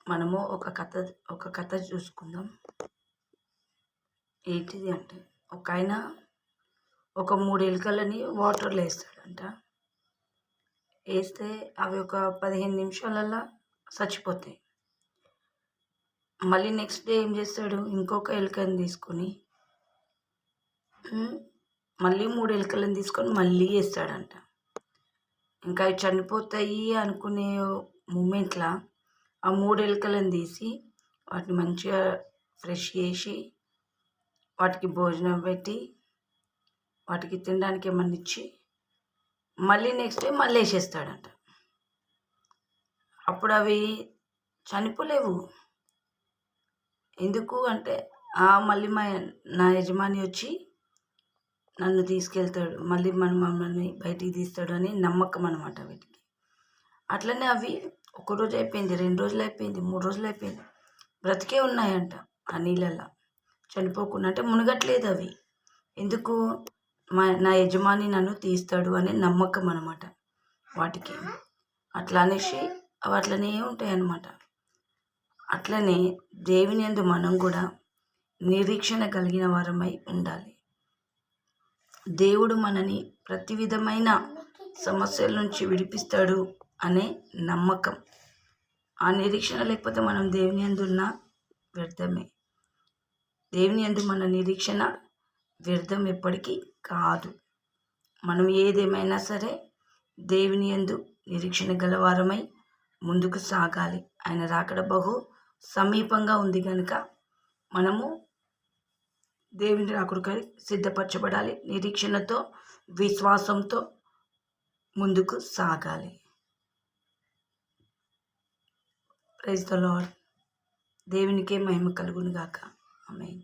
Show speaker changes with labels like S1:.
S1: మనము ఒక కథ చూసుకుందాం. ఏంటిది అంటే, ఒకాయన ఒక 3 ఎలుకలని వాటర్‌లో ఏస్తాడంట. ఏస్తే అవి ఒక 15 నిమిషాలల్లా సచ్చిపోతాయి. మళ్ళీ నెక్స్ట్ డే ఏం చేస్తాడు, ఇంకొక ఎలుకని తీసుకొని మళ్ళీ 3 ఎలుకలని తీసుకొని మళ్ళీ ఏస్తాడంట. ఇంకా అవి చనిపోతాయి అనుకునే మూమెంట్‌ల ఆ 3 ఎలుకలను తీసి వాటిని మంచిగా ఫ్రెష్ చేసి, వాటికి భోజనం పెట్టి, వాటికి తినడానికి ఏమన్నా ఇచ్చి, మళ్ళీ నెక్స్ట్ డే మళ్ళీ ఏసేస్తాడంట. అప్పుడు అవి చనిపోలేవు. ఎందుకు అంటే, మళ్ళీ నా యజమాని వచ్చి నన్ను తీసుకెళ్తాడు, మళ్ళీ మమ్మల్ని బయటికి తీస్తాడు అని నమ్మకం అనమాట వీటికి. అట్లనే అవి ఒకరోజు అయిపోయింది, 2 రోజులు అయిపోయింది, 3 రోజులు అయిపోయింది, బ్రతికే ఉన్నాయంట ఆ నీళ్ళల్లో, చనిపోకుండా. అంటే మునగట్లేదు అవి. ఎందుకు? నా యజమాని నన్ను తీస్తాడు అనే నమ్మకం అనమాట వాటికి. అట్లా అనేసి అవి అట్లనే ఉంటాయి అన్నమాట. అట్లనే దేవుని యందు మనం కూడా నిరీక్షణ కలిగిన వారమై ఉండాలి. దేవుడు మనని ప్రతి విధమైన సమస్యల నుంచి విడిపిస్తాడు అనే నమ్మకం. ఆ నిరీక్షణ లేకపోతే మనం దేవుని యందు ఉన్న వ్యర్థమే. దేవుని యందు మన నిరీక్షణ వ్యర్థం ఎప్పటికీ కాదు. మనం ఏదేమైనా సరే దేవుని యందు నిరీక్షణ గలవారమై ముందుకు సాగాలి. ఆయన రాకడ బహు సమీపంగా ఉంది కనుక మనము దేవుని రాకడకై సిద్ధపరచబడాలి. నిరీక్షణతో, విశ్వాసంతో ముందుకు సాగాలి. Praise the Lord. దేవునికే మహిమ కలుగును గాక. ఆమేన్.